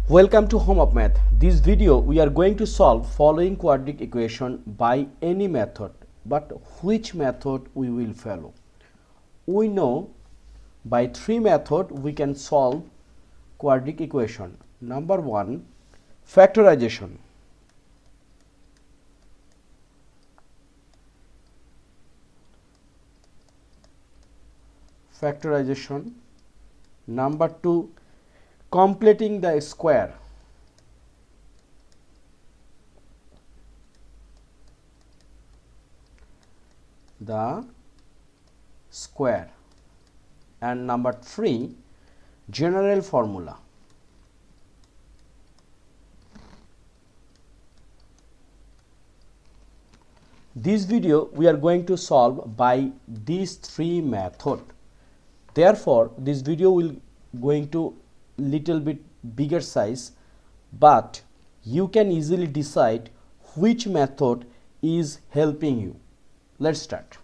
Welcome to Home of Math. This video we are going to solve following quadratic equation by any method, but which method we will follow? We know by three methods we can solve quadratic equation. Number one, factorization. Factorization. Number two, completing the square. The square. And number three, general formula. This video we are going to solve by these three methods. Therefore, this video will going to little bit bigger size, but you can easily decide which method is helping you. Let's start.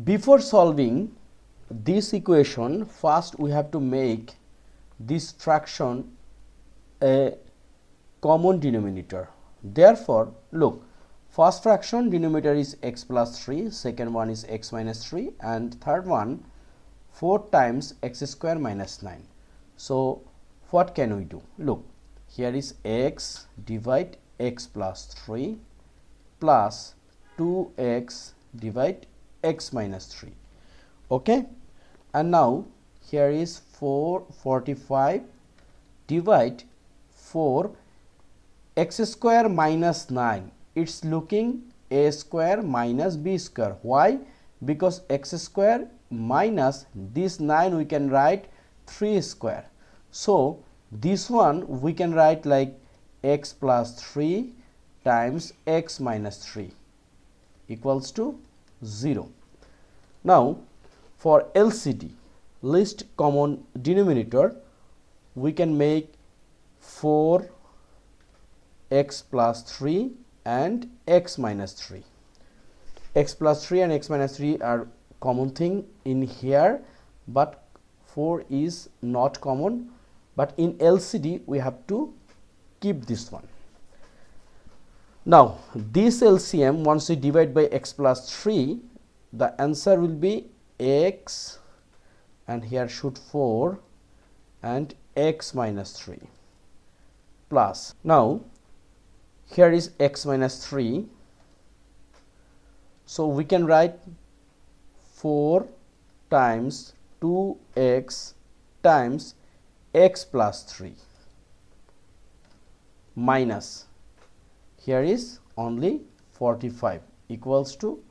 Before solving this equation, first we have to make this fraction a common denominator. Therefore, look, first fraction denominator is x plus 3, second one is x minus 3, and third one 4 times x square minus 9. So, what can we do? Look, here is x divide x plus 3 plus 2x divide x minus 3. Okay, and now here is 445 divide 4 x square minus 9. It's looking a square minus b square. Why? Because x square minus this 9 we can write 3 square. So this one we can write like x plus 3 times x minus 3 equals to 0. Now for LCD, least common denominator, we can make 4 x plus 3 and x minus 3. X plus 3 and x minus 3 are common thing in here, but 4 is not common, but in LCD we have to keep this one. Now this LCM, once we divide by x plus 3, the answer will be x, and here should 4 and x minus 3 plus. Now here is x minus 3, so we can write 4 times 2x times x plus 3 minus, here is only 45 equals to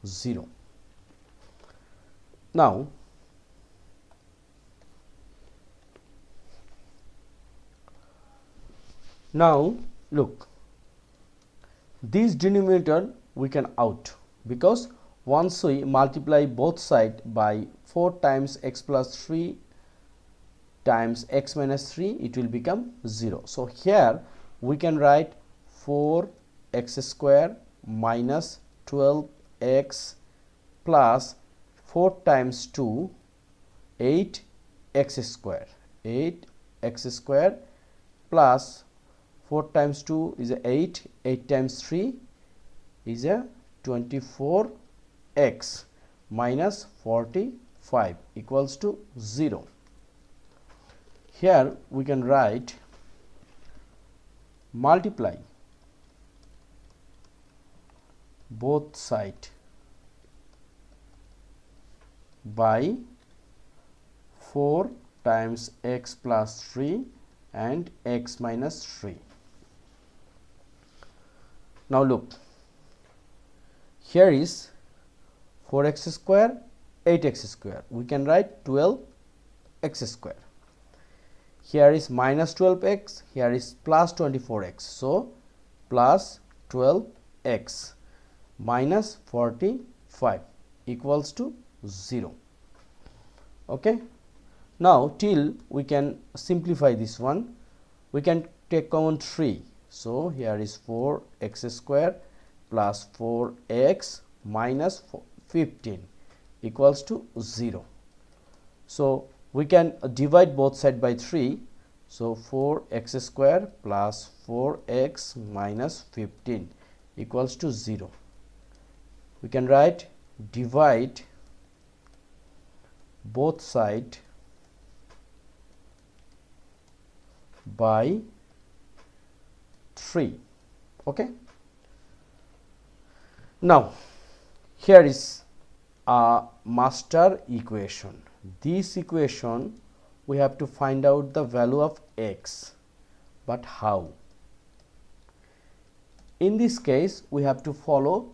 0. Now look, this denominator we can out, because once we multiply both sides by 4 times x plus 3 times x minus 3, it will become 0. So here we can write 4 x square minus 12x plus 4 times 2, 8 x square, 8 x square plus 4 times 2 is a 8, 8 times 3 is a 24x minus 45 equals to 0. Here we can write multiply both sides by 4 times x plus 3 and x minus 3. Now look, here is 4x square, 8x square. We can write 12x square. Here is minus 12x, here is plus 24x. So plus 12x minus 45 equals to 0. Okay. Now till we can simplify this one, we can take common 3. So here is 4x square plus 4x minus 15 equals to 0. So we can divide both sides by 3. So 4x square plus 4x minus 15 equals to 0. We can write divide both sides by 3. Okay. Now here is a master equation. This equation we have to find out the value of x, but how? In this case we have to follow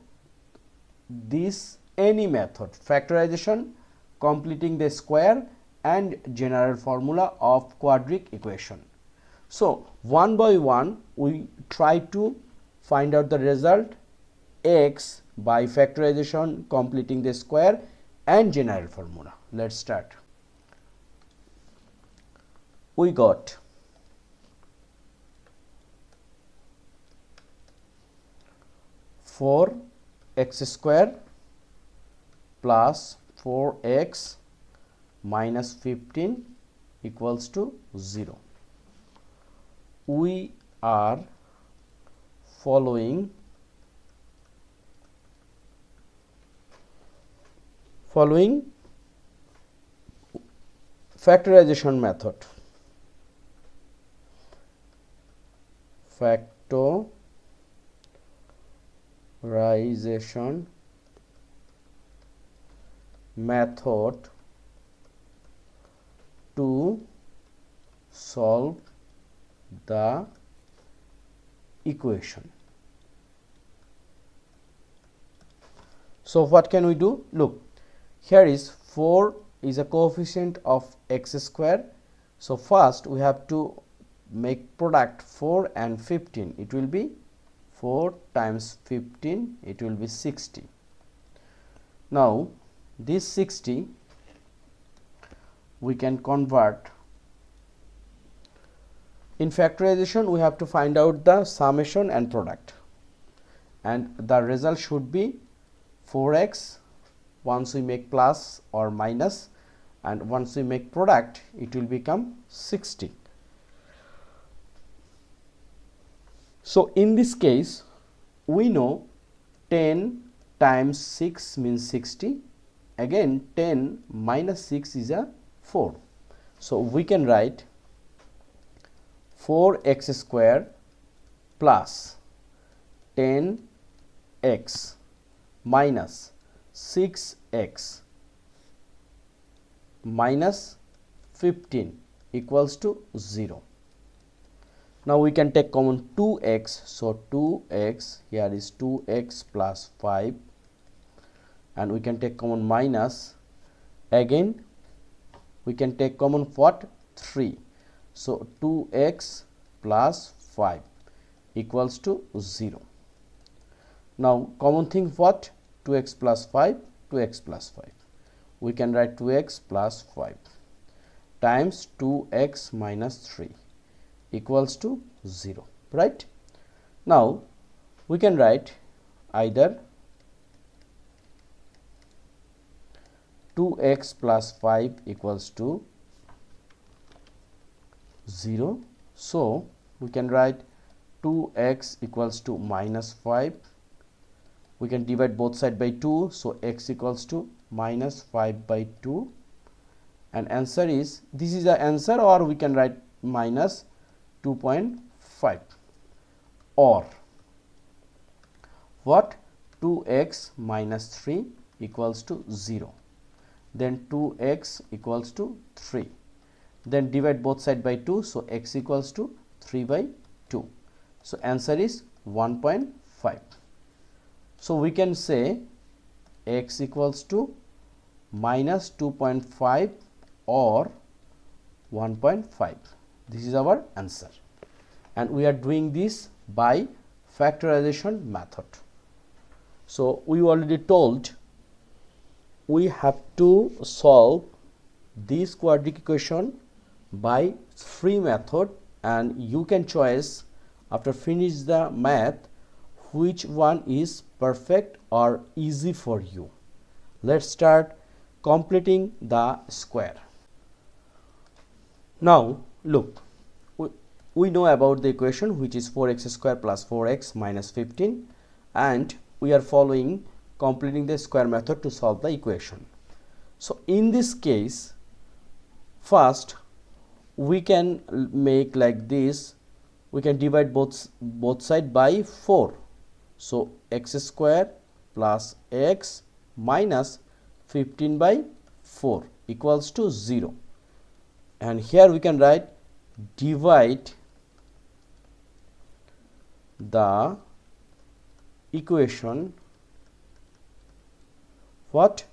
this any method, factorization, completing the square and general formula of quadratic equation. So one by one we try to find out the result x by factorization, completing the square and general formula. Let's start. We got four x square plus 4x minus 15 equals to 0. We are following factorization method. Factorization method to solve the equation. So what can we do? Look, here is 4 is a coefficient of x square. So first we have to make product 4 and 15. It will be 4 times 15, it will be 60. Now this 60 we can convert. In factorization we have to find out the summation and product, and the result should be 4x once we make plus or minus, and once we make product it will become 60. So in this case we know 10 times 6 means 60. Again 10 minus 6 is a 4. So we can write 4x square plus 10x minus 6x minus 15 equals to 0. Now we can take common 2x. So 2x, here is 2x plus 5, and we can take common minus. Again we can take common what? 3. So 2x plus 5 equals to 0. Now common thing what? 2x plus 5, 2x plus 5. We can write 2x plus 5 times 2x minus 3 equals to 0, right? Now we can write either 2x plus 5 equals to 0. So we can write 2x equals to minus 5. We can divide both sides by 2, so x equals to minus 5 by 2, and answer is, this is the answer, or we can write minus 2.5, or what? 2x minus 3 equals to 0, then 2x equals to 3, then divide both sides by 2, so x equals to 3 by 2. So answer is 1.5. So we can say x equals to minus 2.5 or 1.5. This is our answer, and we are doing this by factorization method. So we already told we have to solve this quadratic equation by 3 method, and you can choose after finish the math which one is perfect or easy for you. Let's start completing the square. Now look, we know about the equation, which is 4x square plus 4x minus 15, and we are following completing the square method to solve the equation. So in this case, first we can make like this, we can divide both side by 4. So x square plus x minus 15 by 4 equals to 0, and here we can write divide the equation what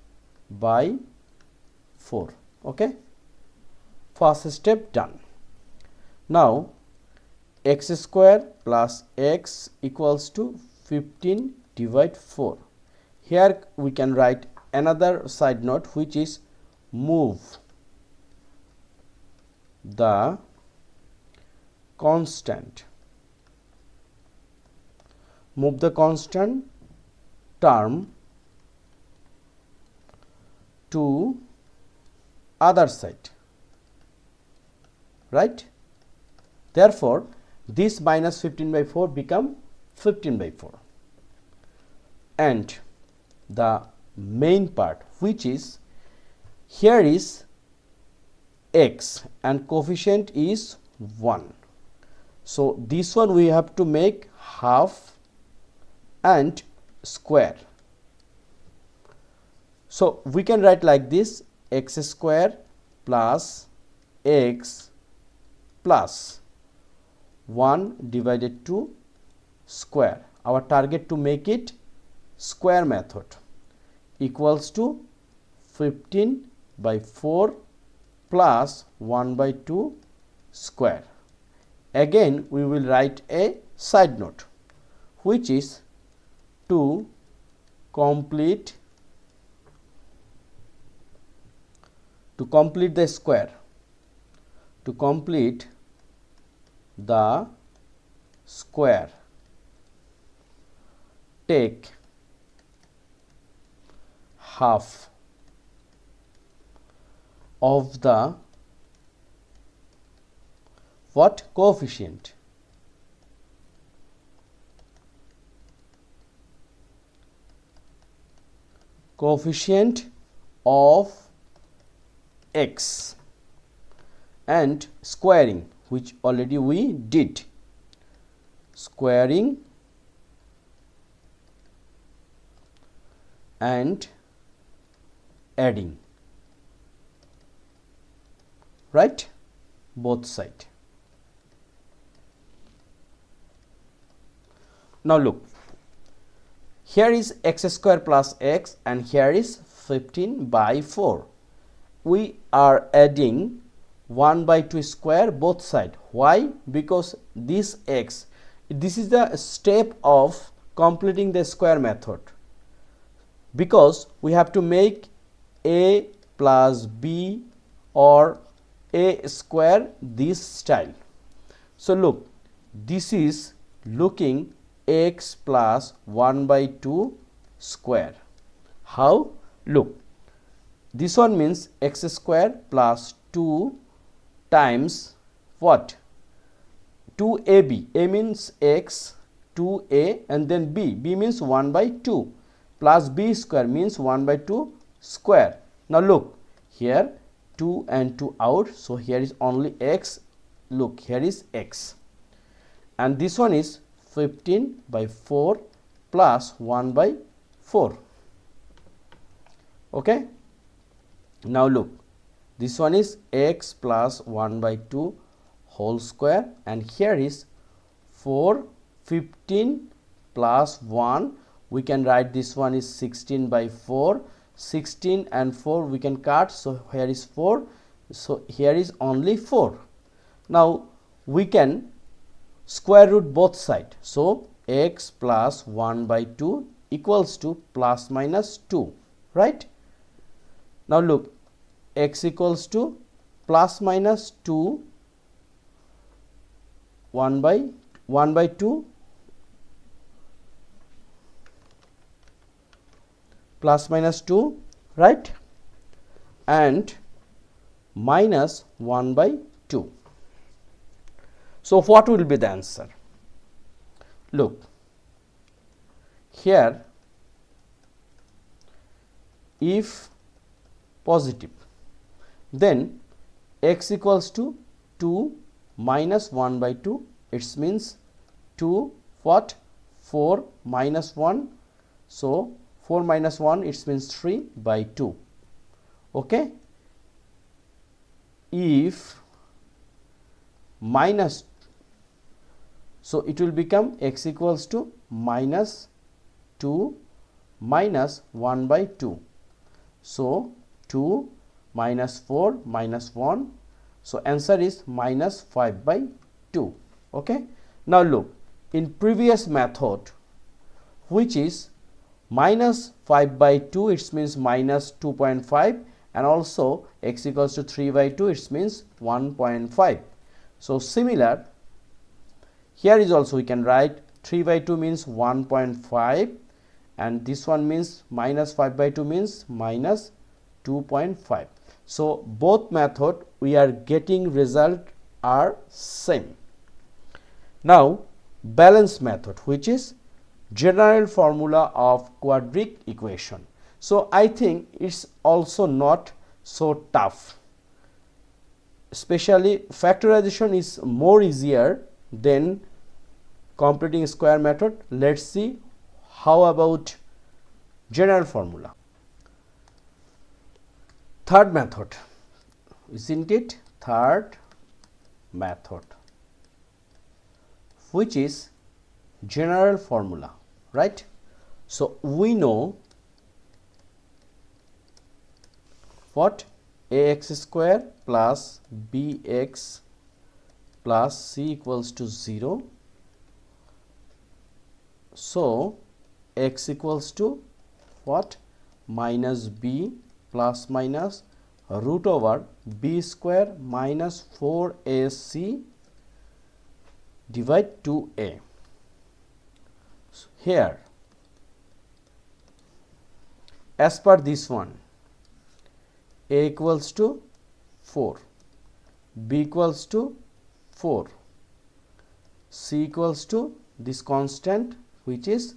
by 4. Okay, first step done. Now x square plus x equals to 15 divide 4. Here we can write another side note, which is move the constant, move the constant term to other side, right? Therefore this minus 15 by 4 become 15 by 4, and the main part, which is here is x and coefficient is 1. So this one we have to make half and square. So we can write like this, x square plus x plus 1 divided to square. Our target to make it square method equals to 15 by 4 plus 1 by 2 square. Again we will write a side note, which is to complete the square, to complete the square, take half of the what coefficient, coefficient of x, and squaring, which already we did, squaring and adding, right, both side. Now look, here is x square plus x and here is 15 by 4. We are adding 1 by 2 square both side. Why? Because this x, this is the step of completing the square method, because we have to make a plus b or a square this style. So look, this is looking x plus 1 by 2 square. How? Look, this one means x square plus 2 times what? 2ab. A means x, 2a, and then b. B means 1 by 2 plus b square means 1 by 2 square. Now look, here 2 and 2 out, so here is only x. Look, here is x, and this one is 15 by 4 plus 1 by 4. Okay, now look, this one is x plus 1 by 2 whole square, and here is 4, 15 plus 1, we can write this one is 16 by 4, 16 and 4 we can cut, so here is 4, so here is only 4. Now we can square root both side, so x plus 1 by 2 equals to plus minus 2, right? Now look, x equals to plus minus 2, 1 by 2 plus minus 2, right, and minus 1 by 2. So, what will be the answer? Look, here if positive, then x equals to 2 minus 1 by 2, it means 2 what? 4 minus 1. So, 4 minus 1, it means 3 by 2. Okay. If minus, so it will become x equals to minus 2 minus 1 by 2. So, 2 minus 4 minus 1. So, answer is minus 5 by 2. Okay. Now, look, in previous method, which is minus 5 by 2, it means minus 2.5, and also x equals to 3 by 2, it means 1.5. So, similar, here is also we can write 3 by 2 means 1.5, and this one means minus 5 by 2 means minus 2.5. So, both method we are getting result are same. Now, balance method, which is general formula of quadratic equation. So, I think it's also not so tough, especially factorization is more easier than completing square method. Let's see how about general formula. Third method, isn't it? Third method, which is general formula, right? So, we know what? Ax square plus bx plus c equals to 0. So, x equals to what? Minus b plus minus root over b square minus 4ac divide 2a. So, here as per this one, a equals to 4, b equals to 4, c equals to this constant which is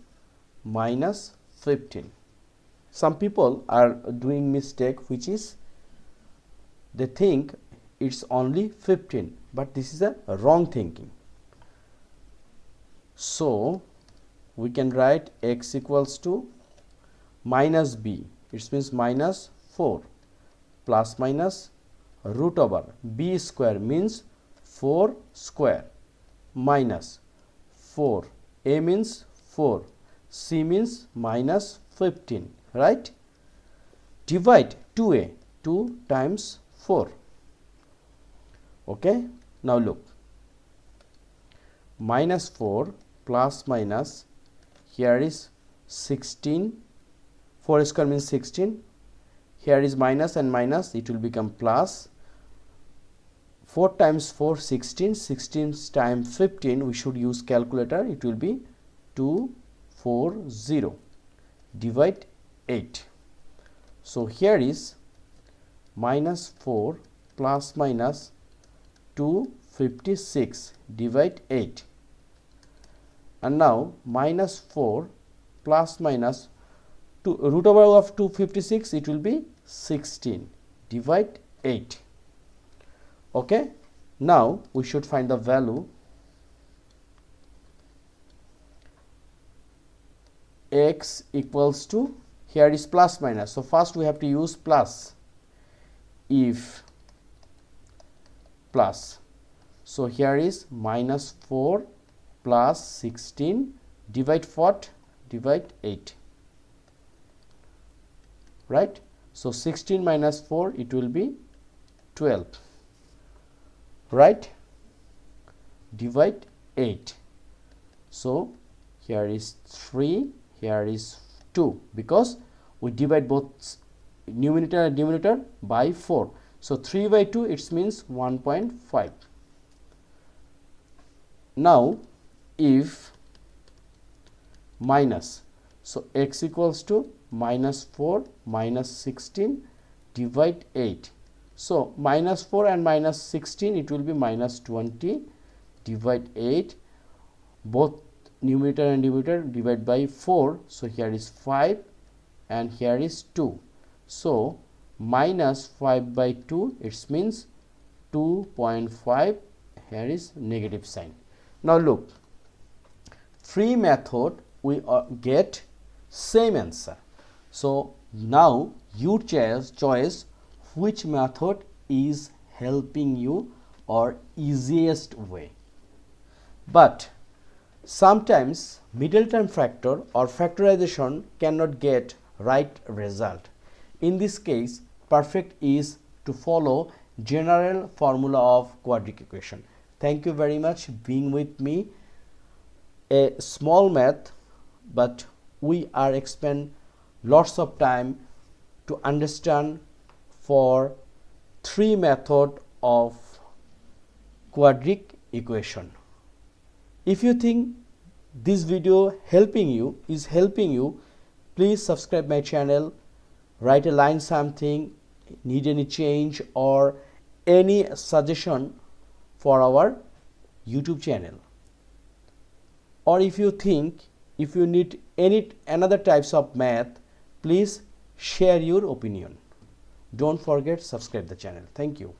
minus 15. Some people are doing mistake, which is they think it's only 15, but this is a wrong thinking. So, we can write x equals to minus b, it means minus 4 plus minus root over b square means 4 square minus 4, a means 4, c means minus 15, right? Divide 2a, 2 times 4. Okay. Now, look, minus 4 plus minus, here is 16, 4 square means 16, here is minus and minus, it will become plus. 4 times 4, 16, 16 times 15, we should use calculator, it will be 240, divide 8. So, here is minus 4 plus minus 256 divide 8, and now minus 4 plus minus 2 root over of 256, it will be 16 divide 8. Okay. Now, we should find the value. X equals to, here is plus minus. So, first we have to use plus, if plus. So, here is minus 4 plus 16 divide what? Divide 8, right. So, 16 minus 4, it will be 12, right, divide 8. So, here is 3, here is 2, because we divide both numerator and denominator by 4. So, 3 by 2, it means 1.5. Now, if minus, so x equals to minus 4 minus 16 divide 8. So minus 4 and minus 16, it will be minus 20, divide 8, both numerator and denominator divide by 4. So here is 5 and here is 2. So minus 5 by 2, it means 2.5. Here is negative sign. Now look, three method we get same answer. So now you choice which method is helping you or easiest way. But sometimes middle term factor or factorization cannot get right result. In this case, perfect is to follow general formula of quadratic equation. Thank you very much being with me. A small math, but we are expend lots of time to understand for three method of quadratic equation. If you think this video is helping you, please subscribe my channel, write a line something, need any change or any suggestion for our YouTube channel. Or if you think if you need any another types of math, please share your opinion. Don't forget subscribe the channel. Thank you.